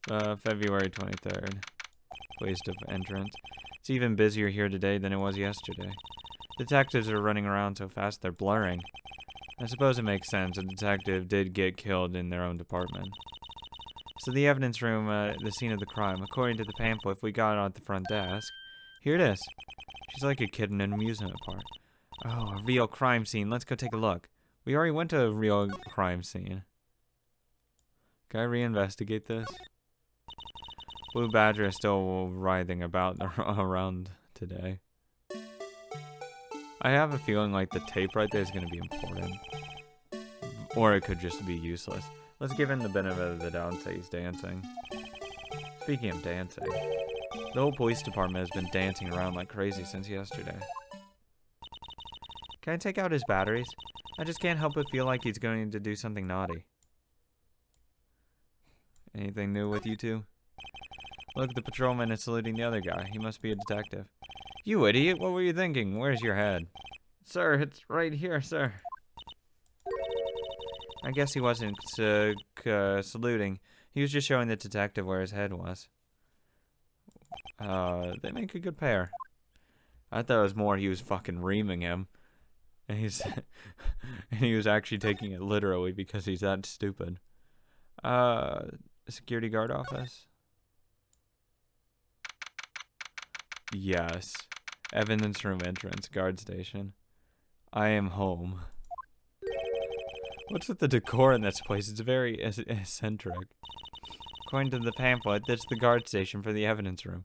February 23rd. Waste of entrance. It's even busier here today than it was yesterday. Detectives are running around so fast they're blurring. I suppose it makes sense. A detective did get killed in their own department. So the evidence room, the scene of the crime. According to the pamphlet we got at the front desk. Here it is. She's like a kid in an amusement park. Oh, a real crime scene. Let's go take a look. We already went to a real crime scene. Can I reinvestigate this? Blue Badger is still writhing about around today. I have a feeling like the tape right there is going to be important. Or it could just be useless. Let's give him the benefit of the doubt and say he's dancing. Speaking of dancing, the whole police department has been dancing around like crazy since yesterday. Can I take out his batteries? I just can't help but feel like he's going to do something naughty. Anything new with you two? Look, the patrolman is saluting the other guy. He must be a detective. You idiot, what were you thinking? Where's your head? Sir, it's right here, sir. I guess he wasn't saluting. He was just showing the detective where his head was. They make a good pair. I thought it was more he was fucking reaming him. And he was actually taking it literally because he's that stupid. Security guard office? Yes. Evidence room entrance, guard station. I am home. What's with the decor in this place? It's very eccentric. According to the pamphlet, this is the guard station for the evidence room.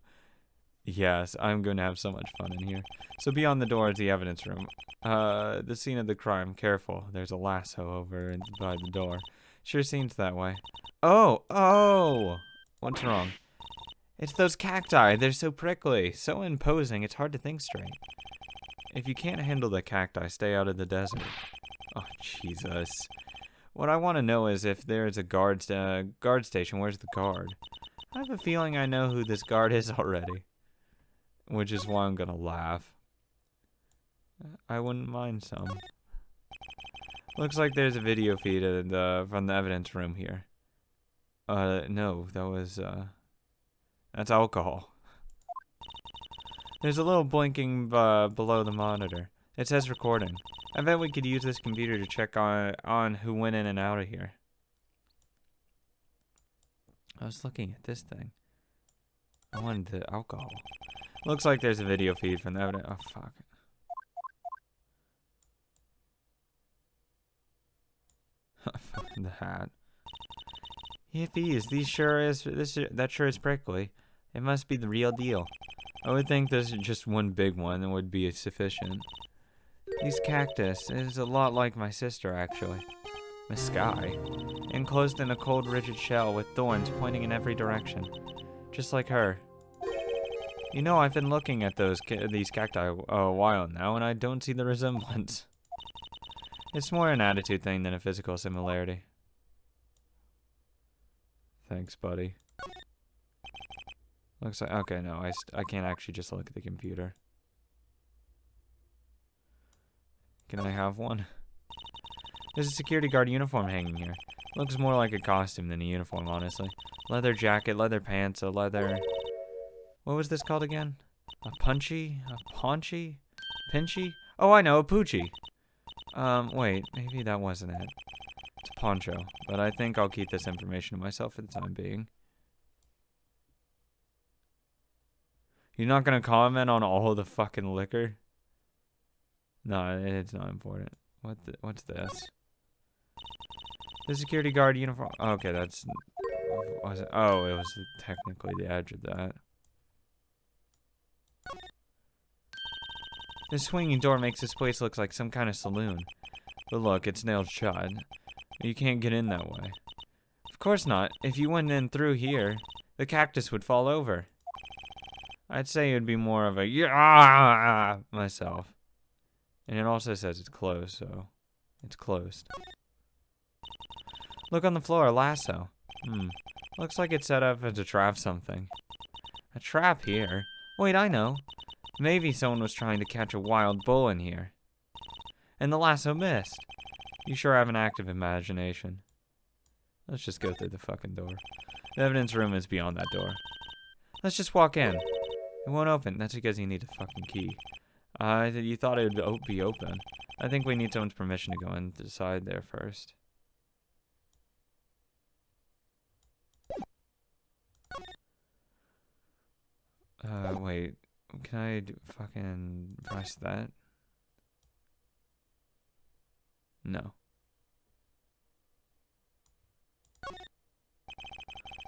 Yes, I'm going to have so much fun in here. So beyond the door is the evidence room. The scene of the crime. Careful, there's a lasso over by the door. Sure seems that way. Oh! What's wrong? It's those cacti. They're so prickly, so imposing, it's hard to think straight. If you can't handle the cacti, stay out of the desert. Oh, Jesus. What I want to know is if there's a guard station, where's the guard? I have a feeling I know who this guard is already. Which is why I'm gonna laugh. I wouldn't mind some. Looks like there's a video feed from the evidence room here. No, that was, that's alcohol. There's a little blinking below the monitor. It says recording. I bet we could use this computer to check on who went in and out of here. I was looking at this thing. I wanted the alcohol. Looks like there's a video feed from the evidence. Oh, fuck. Fucking the hat. Hippies, that sure is prickly. It must be the real deal. I would think there's just one big one that would be sufficient. These cactus is a lot like my sister, actually. Miss Sky. Enclosed in a cold, rigid shell with thorns pointing in every direction. Just like her. You know, I've been looking at these cacti a while now, and I don't see the resemblance. It's more an attitude thing than a physical similarity. Thanks, buddy. Looks like... Okay, no, I can't actually just look at the computer. Can I have one? There's a security guard uniform hanging here. Looks more like a costume than a uniform, honestly. Leather jacket, leather pants, a leather... What was this called again? A punchy? A paunchy? Pinchy? Oh, I know, a poochie. Wait, maybe that wasn't it. It's a poncho, but I think I'll keep this information to myself for the time being. You're not gonna comment on all the fucking liquor? No, it's not important. What's this? The security guard uniform. Okay, that's... Was it? Oh, it was technically the edge of that. This swinging door makes this place look like some kind of saloon. But look, it's nailed shut. You can't get in that way. Of course not. If you went in through here, the cactus would fall over. I'd say it would be more of a yeah myself. And it also says it's closed, so it's closed. Look on the floor, a lasso. Looks like it's set up to trap something. A trap here? Wait, I know. Maybe someone was trying to catch a wild bull in here. And the lasso missed. You sure have an active imagination. Let's just go through the fucking door. The evidence room is beyond that door. Let's just walk in. It won't open. That's because you need a fucking key. You thought it would be open. I think we need someone's permission to go inside there first. Wait. Can I fucking press that? No.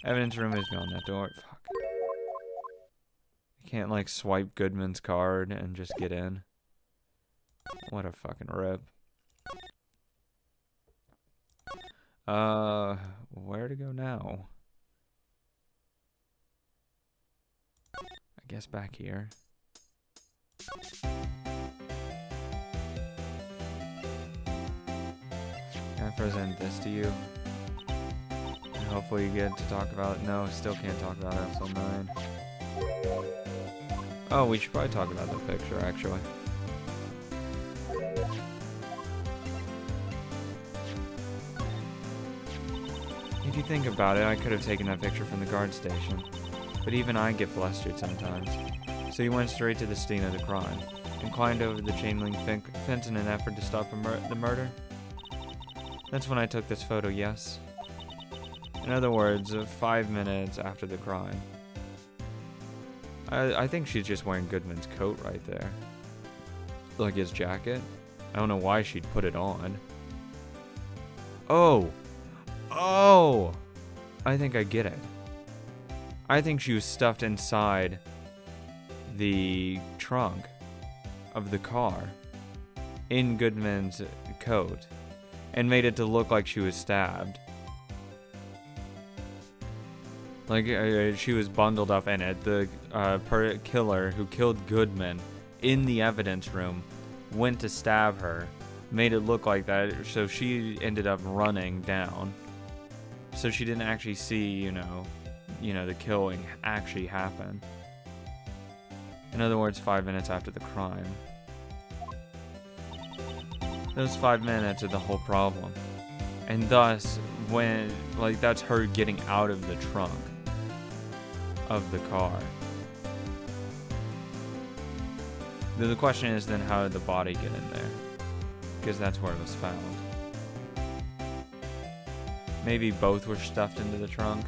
Evidence room is beyond that door. Fuck. You can't, like, swipe Goodman's card and just get in. What a fucking rip. Where to go now? I guess back here. Can I present this to you? And hopefully you get to talk about it. No, still can't talk about episode 9. Oh, we should probably talk about the picture, actually. If you think about it, I could have taken that picture from the guard station. But even I get flustered sometimes. So you went straight to the scene of the crime, and climbed over the chain link fence in an effort to stop the murder? That's when I took this photo, yes? In other words, 5 minutes after the crime. I think she's just wearing Goodman's coat right there. Like his jacket. I don't know why she'd put it on. Oh! Oh! I think I get it. I think she was stuffed inside the trunk of the car in Goodman's coat and made it to look like she was stabbed. Like she was bundled up in it. The killer who killed Goodman in the evidence room went to stab her, made it look like that, so she ended up running down. So she didn't actually see, you know, the killing actually happen. In other words, 5 minutes after the crime. Those 5 minutes are the whole problem. And thus, when, like, that's her getting out of the trunk of the car. The question is then, how did the body get in there? Because that's where it was found. Maybe both were stuffed into the trunk.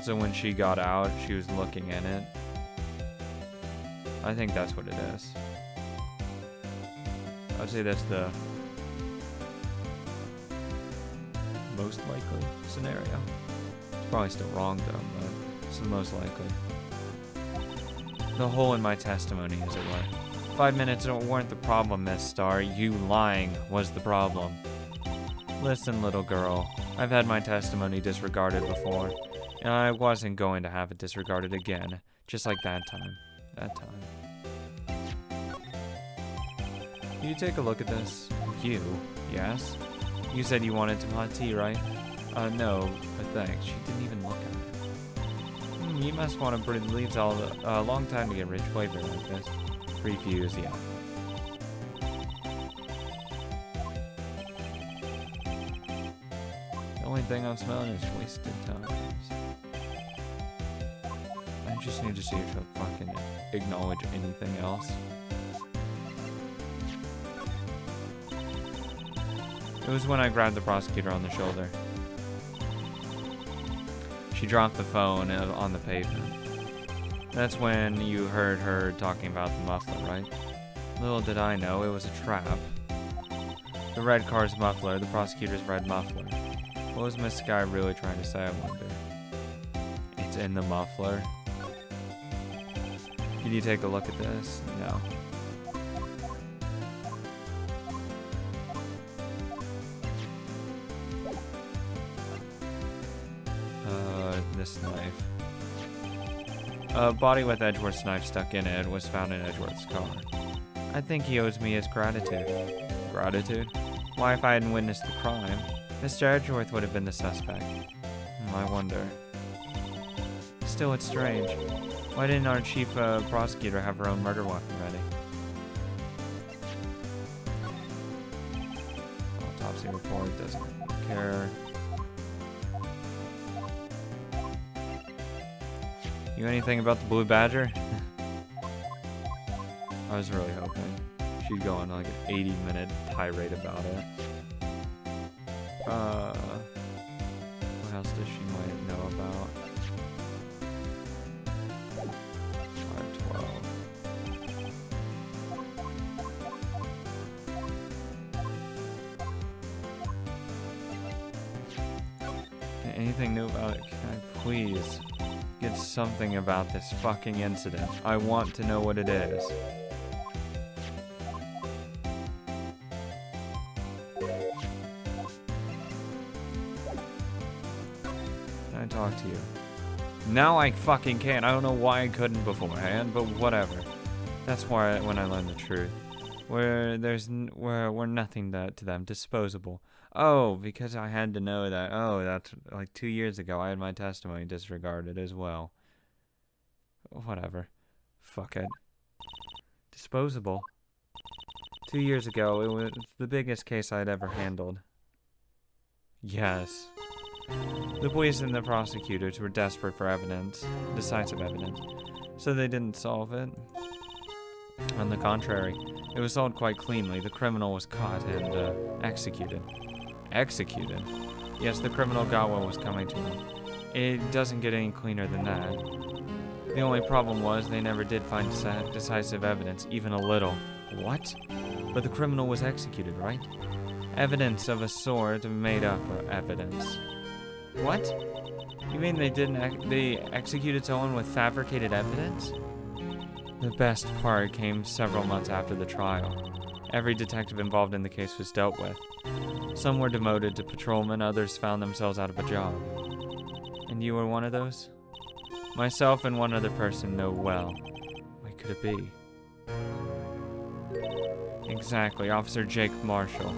So when she got out, she was looking in it. I think that's what it is. I'd say that's the most likely scenario. It's probably still wrong though, but it's the most likely. The hole in my testimony, as it were. 5 minutes weren't the problem, Miss Starr. You lying was the problem. Listen, little girl. I've had my testimony disregarded before, and I wasn't going to have it disregarded again, just like that time. That time. Can you take a look at this? You? Yes? You said you wanted some hot tea, right? No, but thanks. She didn't even look at it. You must want to burn the leaves a long time to get rich flavor like this. Refuse, yeah. The only thing I'm smelling is wasted times. I just need to see if she'll fucking acknowledge anything else. It was when I grabbed the prosecutor on the shoulder. She dropped the phone on the pavement. That's when you heard her talking about the muffler, right? Little did I know, it was a trap. The red car's muffler, the prosecutor's red muffler. What was Miss Sky really trying to say, I wonder? It's in the muffler. Can you take a look at this? No. This knife. A body with Edgeworth's knife stuck in it was found in Edgeworth's car. I think he owes me his gratitude. Gratitude? Why, if I hadn't witnessed the crime, Mr. Edgeworth would have been the suspect. I wonder. Still, it's strange. Why didn't our chief prosecutor have her own murder weapon ready? Autopsy report doesn't care. You anything about the Blue Badger? I was really hoping she'd go on like an 80-minute tirade about it. What else does she might know about? 512. Anything new about it? Can I please get something about this fucking incident? I want to know what it is. Can I talk to you? Now I fucking can. I don't know why I couldn't beforehand, but whatever. That's why when I learned the truth. We're nothing to them, disposable. Oh, because I had to know that. Oh, that's like 2 years ago. I had my testimony disregarded as well. Whatever. Fuck it. Disposable. 2 years ago, it was the biggest case I'd ever handled. Yes. The police and the prosecutors were desperate for evidence, decisive evidence, so they didn't solve it. On the contrary, it was solved quite cleanly. The criminal was caught and executed. Executed? Yes, the criminal got what was coming to him. It doesn't get any cleaner than that. The only problem was they never did find decisive evidence, even a little. What? But the criminal was executed, right? Evidence of a sort made up evidence. What? You mean they executed someone with fabricated evidence? The best part came several months after the trial. Every detective involved in the case was dealt with. Some were demoted to patrolmen, others found themselves out of a job. And you were one of those? Myself and one other person know well. What could it be? Exactly, Officer Jake Marshall.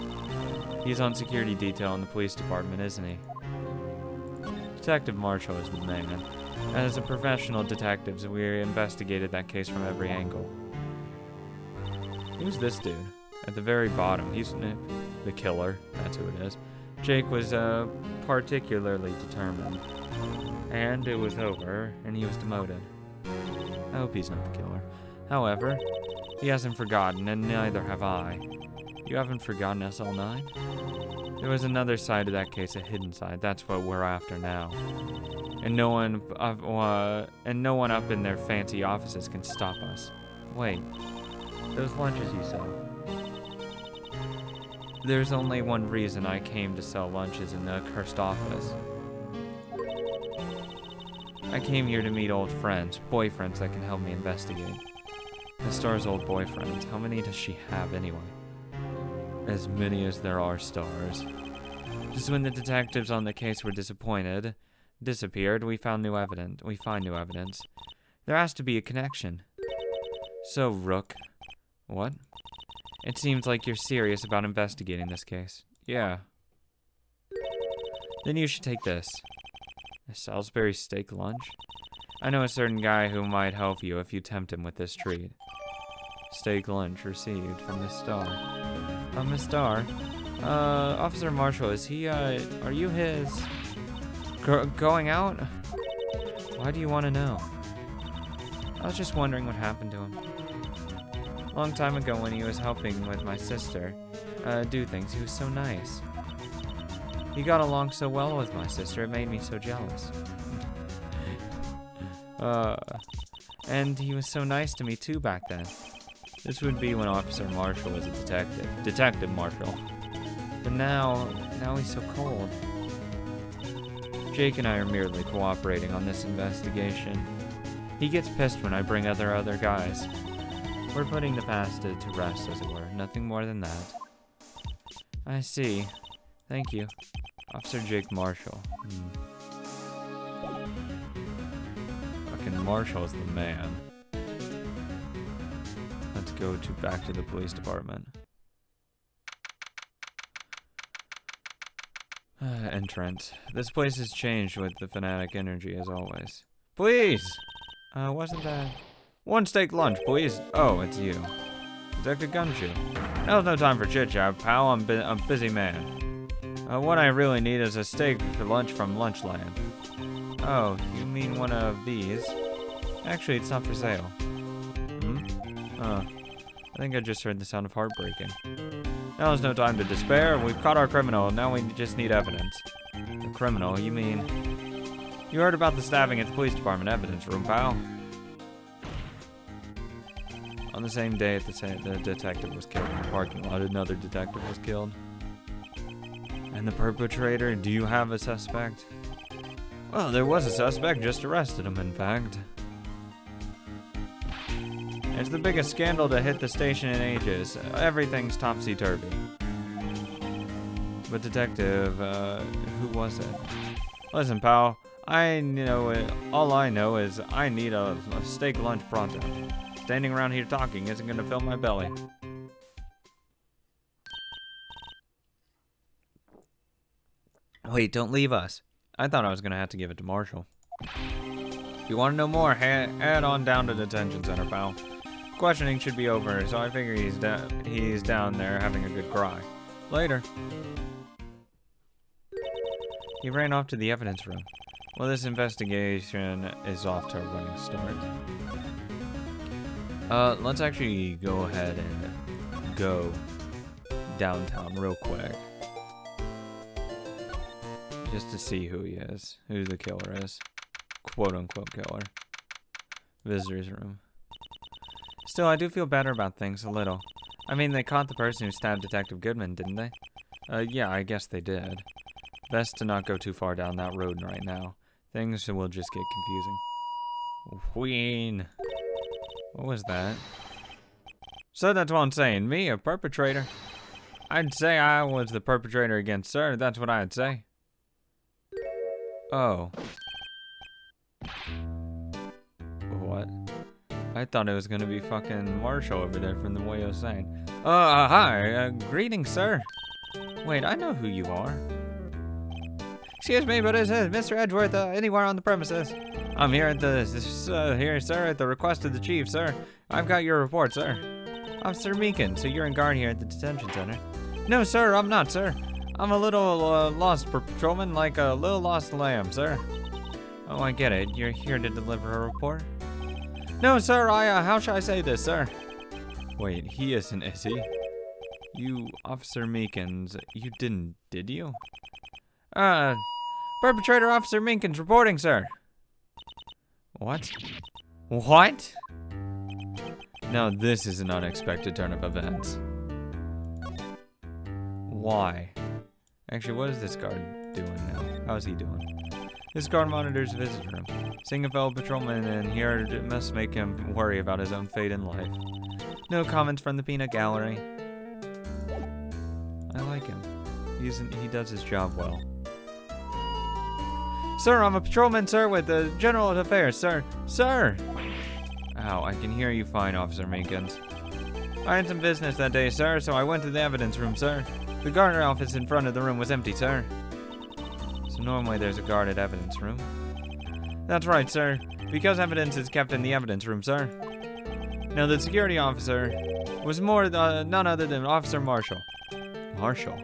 He's on security detail in the police department, isn't he? Detective Marshall is the man. As a professional detectives, we investigated that case from every angle. Who's this dude? At the very bottom, he's the killer. That's who it is. Jake was particularly determined. And it was over, and he was demoted. I hope he's not the killer. However, he hasn't forgotten, and neither have I. You haven't forgotten us all night? There was another side to that case, a hidden side. That's what we're after now. And no one up in their fancy offices can stop us. Wait, those lunches you sell. There's only one reason I came to sell lunches in the accursed office. I came here to meet old friends, boyfriends that can help me investigate. The star's old boyfriends, how many does she have anyway? As many as there are stars. Just when the detectives on the case were disappeared, we find new evidence. There has to be a connection. So, Rook. What? It seems like you're serious about investigating this case. Yeah. Then you should take this. A Salisbury steak lunch? I know a certain guy who might help you if you tempt him with this treat. Steak lunch received from the Star. Miss Star? Officer Marshall, is he, are you his... going out? Why do you want to know? I was just wondering what happened to him. A long time ago when he was helping with my sister do things, he was so nice. He got along so well with my sister, it made me so jealous. And he was so nice to me too back then. This would be when Officer Marshall was a detective. Detective Marshall. But now he's so cold. Jake and I are merely cooperating on this investigation. He gets pissed when I bring other guys. We're putting the past to rest, as it were. Nothing more than that. I see. Thank you. Officer Jake Marshall. Fucking Marshall's the man. Let's go back to the police department. Entrance. This place has changed with the fanatic energy, as always. Please! Wasn't that... One steak lunch, please. Oh, it's you. Detective Gumshoe. Now's no time for chit-chat, pal. I'm a busy man. What I really need is a steak for lunch from Lunchland. Oh, you mean one of these? Actually, it's not for sale. Hmm? I think I just heard the sound of heartbreaking. Now is no time to despair. We've caught our criminal. Now we just need evidence. The criminal? You mean... You heard about the stabbing at the police department evidence room, pal. On the same day, the detective was killed in the parking lot. Another detective was killed. And the perpetrator? Do you have a suspect? Well, there was a suspect. Just arrested him, in fact. It's the biggest scandal to hit the station in ages. Everything's topsy-turvy. But detective, who was it? Listen, pal, I know it. All I know is I need a steak lunch pronto. Standing around here talking isn't gonna fill my belly. Wait, don't leave us. I thought I was gonna have to give it to Marshall. If you want to know more, head on down to the detention center, pal. Questioning should be over, so I figure he's down there having a good cry. Later. He ran off to the evidence room. Well, this investigation is off to a running start. Let's actually go ahead and go downtown real quick. Just to see who he is, who the killer is. Quote-unquote killer. Visitor's room. Still, I do feel better about things a little. I mean, they caught the person who stabbed Detective Goodman, didn't they? Yeah, I guess they did. Best to not go too far down that road right now. Things will just get confusing. Wheen. What was that? So that's what I'm saying. Me, a perpetrator? I'd say I was the perpetrator against Sir. That's what I'd say. Oh. What? I thought it was gonna be fucking Marshall over there from the way I was saying. Hi. Greetings, sir. Wait, I know who you are. Excuse me, but is Mr. Edgeworth anywhere on the premises? I'm here at sir, at the request of the chief, sir. I've got your report, sir. Officer Meekin, so you're in guard here at the detention center? No, sir, I'm not, sir. I'm a little lost patrolman, like a little lost lamb, sir. Oh, I get it. You're here to deliver a report? No, sir, how shall I say this, sir? Wait, he isn't, is he? You, Officer Meekins, you didn't, did you? Perpetrator Officer Meekins reporting, sir. What? What? Now this is an unexpected turn of events. Why? Actually, what is this guard doing now? How's he doing? This guard monitors the visitor room. Seeing a fellow patrolman in here must make him worry about his own fate in life. No comments from the peanut gallery. I like him. He does his job well. Sir, I'm a patrolman, sir, with the General Affairs, sir. Sir! Ow, I can hear you fine, Officer Meekins. I had some business that day, sir, so I went to the evidence room, sir. The guard office in front of the room was empty, sir. So normally there's a guard at evidence room. That's right, sir. Because evidence is kept in the evidence room, sir. Now, the security officer was none other than Officer Marshall. Marshall?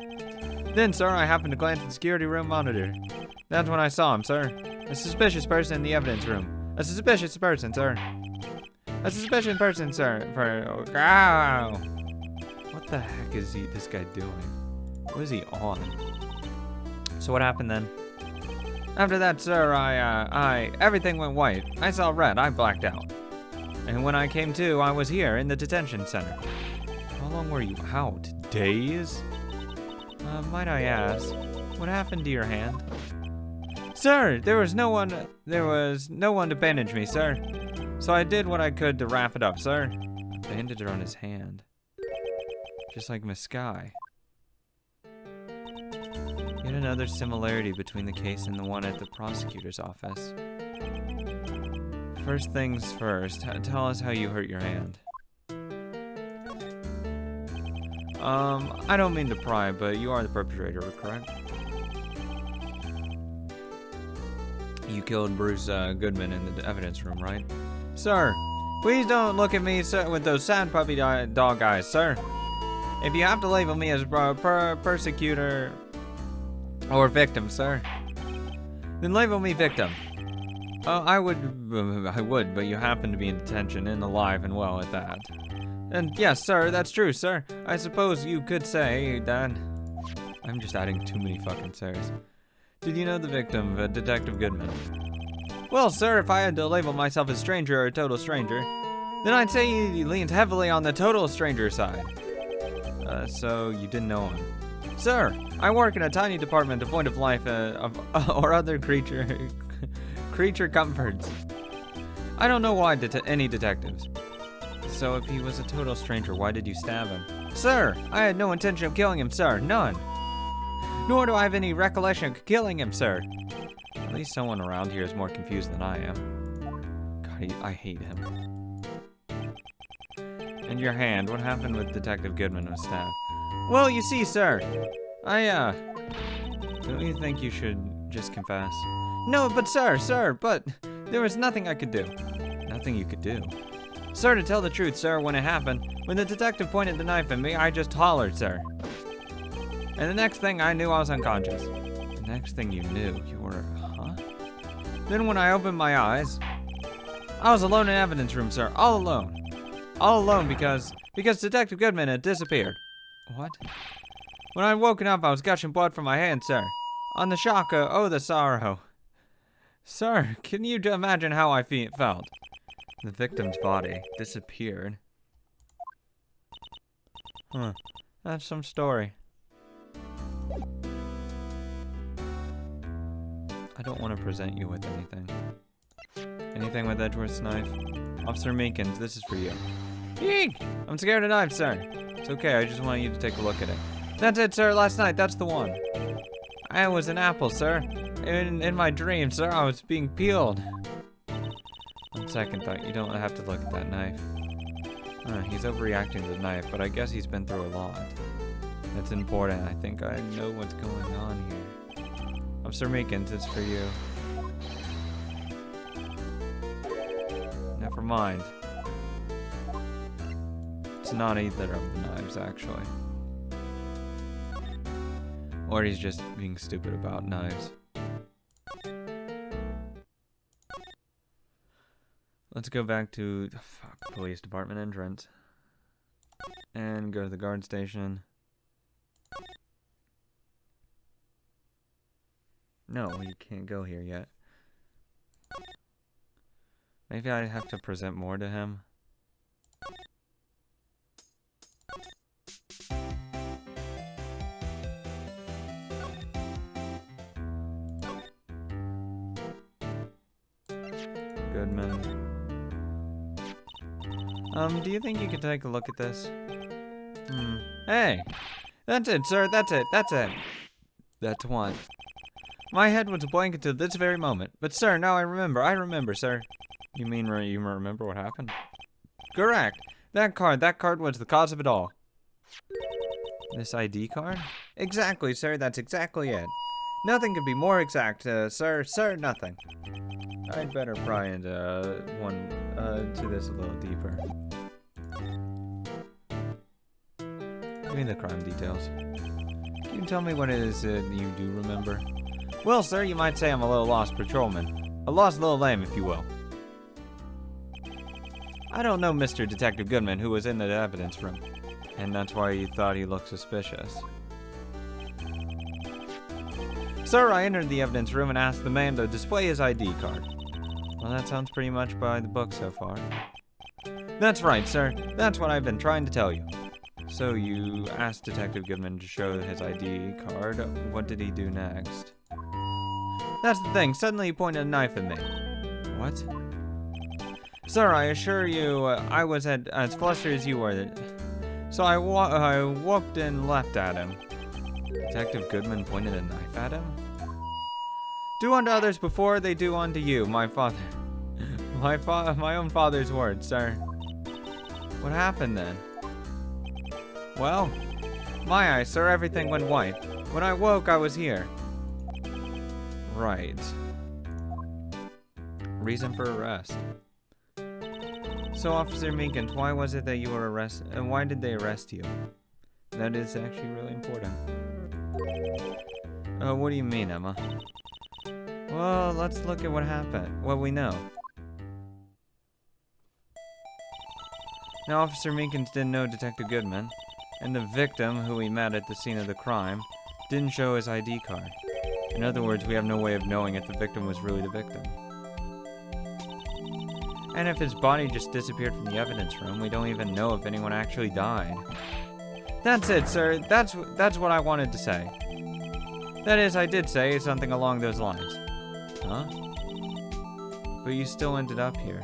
Then, sir, I happened to glance at the security room monitor. That's when I saw him, sir. A suspicious person in the evidence room. A suspicious person, sir. A suspicious person, sir. Ow! What the heck is this guy doing? What is he on? So what happened then? After that, sir, everything went white. I saw red. I blacked out. And when I came to, I was here in the detention center. How long were you out? Days? Might I ask, what happened to your hand? Sir, there was no one to bandage me, sir. So I did what I could to wrap it up, sir. Bandage on his hand. Just like Miss Sky. Yet another similarity between the case and the one at the prosecutor's office. First things first, tell us how you hurt your hand. I don't mean to pry, but you are the perpetrator, correct? You killed Bruce Goodman in the evidence room, right? Sir, please don't look at me, sir, with those sad puppy dog eyes, sir. If you have to label me as persecutor or victim, sir, then label me victim. I would, but you happen to be in detention and alive and well at that. And yes, sir, that's true, sir. I suppose you could say that. I'm just adding too many fucking sirs. Did you know the victim, Detective Goodman? Well, sir, if I had to label myself a stranger or a total stranger, then I'd say he leans heavily on the total stranger side. So you didn't know him. Sir, I work in a tiny department devoid of life or other creature comforts. I don't know why any detectives. So if he was a total stranger, why did you stab him? Sir, I had no intention of killing him, sir. None. Nor do I have any recollection of killing him, sir. At least someone around here is more confused than I am. God, I hate him. And your hand, what happened with Detective Goodman was stabbed? Well, you see, sir, don't you think you should just confess? No, but sir, but there was nothing I could do. Nothing you could do? Sir, to tell the truth, sir, when it happened, when the detective pointed the knife at me, I just hollered, sir. And the next thing I knew, I was unconscious. The next thing you knew, you were, huh? Then when I opened my eyes, I was alone in evidence room, sir, all alone. All alone because Detective Goodman had disappeared. What? When I'd woken up, I was gushing blood from my hand, sir. On the shock, oh, the sorrow. Sir, can you imagine how I felt? The victim's body disappeared. Huh. That's some story. I don't want to present you with anything. Anything with Edgeworth's knife? Officer Meekins, this is for you. Eek! I'm scared of knives, sir. It's okay, I just want you to take a look at it. That's it, sir, last night, that's the one. I was an apple, sir. In my dream, sir, I was being peeled. On second thought, you don't have to look at that knife. He's overreacting to the knife, but I guess he's been through a lot. That's important. I think I know what's going on here. Officer Meekins, it's for you. Never mind. It's not either of the knives, actually. Or he's just being stupid about knives. Let's go back to police department entrance. And go to the guard station. No, you can't go here yet. Maybe I have to present more to him. Goodman. Do you think you could take a look at this? Hey! That's it, sir, that's it. That's one. My head was blank until this very moment. But sir, now I remember, sir. You mean you remember what happened? Correct! That card was the cause of it all. This ID card? Exactly, sir, that's exactly it. Nothing could be more exact, sir, nothing. I'd better pry into to this a little deeper. Give me the crime details. Can you tell me what it is you do remember? Well, sir, you might say I'm a little lost patrolman. A lost little lamb, if you will. I don't know Mr. Detective Goodman, who was in the evidence room. And that's why you thought he looked suspicious. Sir, I entered the evidence room and asked the man to display his ID card. Well, that sounds pretty much by the book so far. That's right, sir. That's what I've been trying to tell you. So you asked Detective Goodman to show his ID card. What did he do next? That's the thing. Suddenly he pointed a knife at me. What? Sir, I assure you, I was as flustered as you were. So I whooped and left at him. Detective Goodman pointed a knife at him? Do unto others before they do unto you, my father. My own father's words, sir. What happened then? Well, my eyes, sir, everything went white. When I woke, I was here. Right. Reason for arrest. So, Officer Meekins, why was it that you were arrested? And why did they arrest you? That is actually really important. What do you mean, Emma? Well, let's look at what happened. What we know. Now, Officer Meekins didn't know Detective Goodman, and the victim, who we met at the scene of the crime, didn't show his ID card. In other words, we have no way of knowing if the victim was really the victim. And if his body just disappeared from the evidence room, we don't even know if anyone actually died. That's it, sir. That's what I wanted to say. That is, I did say something along those lines. Huh? But you still ended up here.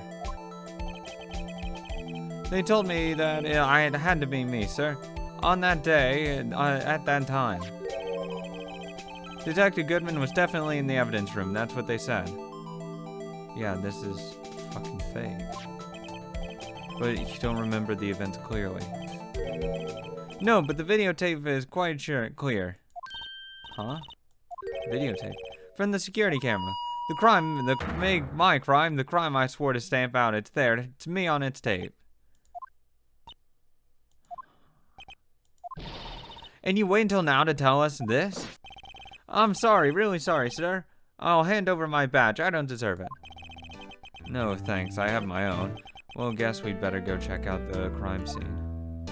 They told me that it had to be me, sir. On that day, at that time. Detective Goodman was definitely in the evidence room. That's what they said. Yeah, this is fucking fake. But you don't remember the events clearly. No, but the videotape is quite clear. Huh? Videotape? From the security camera. The crime, my crime, the crime I swore to stamp out. It's there. It's me on its tape. And you wait until now to tell us this? I'm sorry, really sorry, sir. I'll hand over my badge. I don't deserve it. No, thanks. I have my own. Well, guess we'd better go check out the crime scene.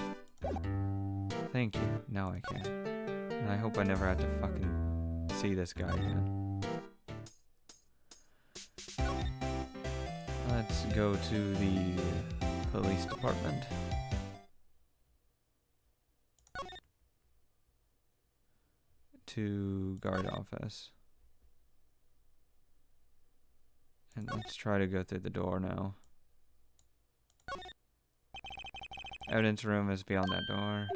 Thank you. Now I can. And I hope I never have to fucking see this guy again. Let's go to the police department. To guard office. And let's try to go through the door now. Evidence room is beyond that door.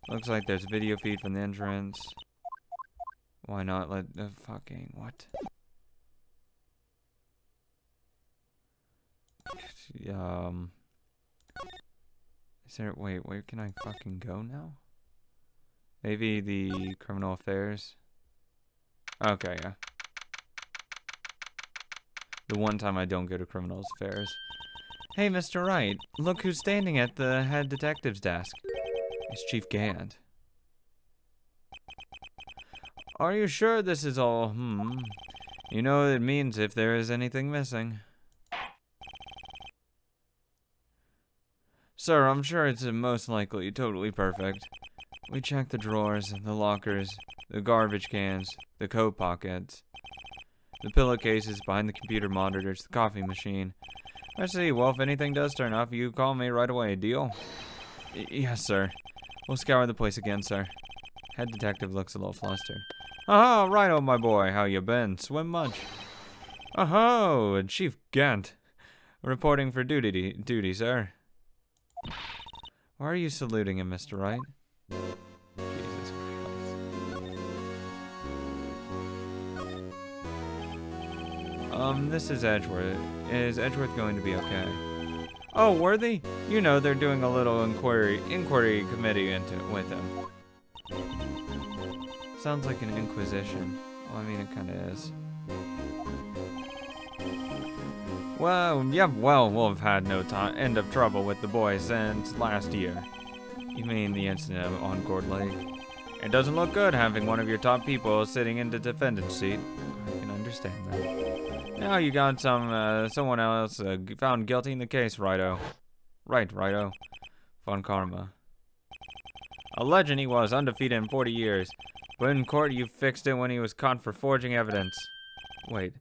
Looks like there's a video feed from the entrance. Why not let the fucking what? Is there, wait, where can I fucking go now? Maybe the criminal affairs? Okay, yeah. The one time I don't go to criminal affairs. Hey, Mr. Wright, look who's standing at the head detective's desk. It's Chief Gant. Are you sure this is all, You know what it means if there is anything missing. Sir, I'm sure it's most likely totally perfect. We checked the drawers, the lockers, the garbage cans, the coat pockets, the pillowcases behind the computer monitors, the coffee machine. I see. Well, if anything does turn up, you call me right away. Deal? Yes, sir. We'll scour the place again, sir. Head detective looks a little flustered. Oh, righto, my boy. How you been? Swim much? Oh, Chief Gant. Reporting for duty, sir. Why are you saluting him, Mr. Wright? Jesus Christ. This is Edgeworth. Is Edgeworth going to be okay? Oh, Worthy? You know, they're doing a little inquiry committee with him. Sounds like an inquisition. Well, I mean, it kind of is. Well, yeah, well, we've had no end of trouble with the boys since last year. You mean the incident on Court Lake? It doesn't look good having one of your top people sitting in the defendant's seat. I can understand that. Now you got someone else found guilty in the case, righto. Right, righto. Von Karma. A legend he was, undefeated in 40 years. But in court you fixed it when he was caught for forging evidence. Wait.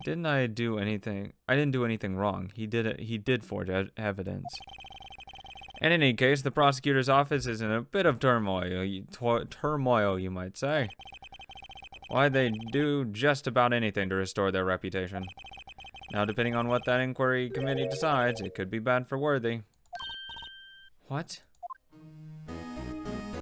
Didn't I do anything? I didn't do anything wrong. He did forge evidence. In any case, the prosecutor's office is in a bit of turmoil, you might say. Why, they do just about anything to restore their reputation. Now, depending on what that inquiry committee decides, it could be bad for Worthy. What?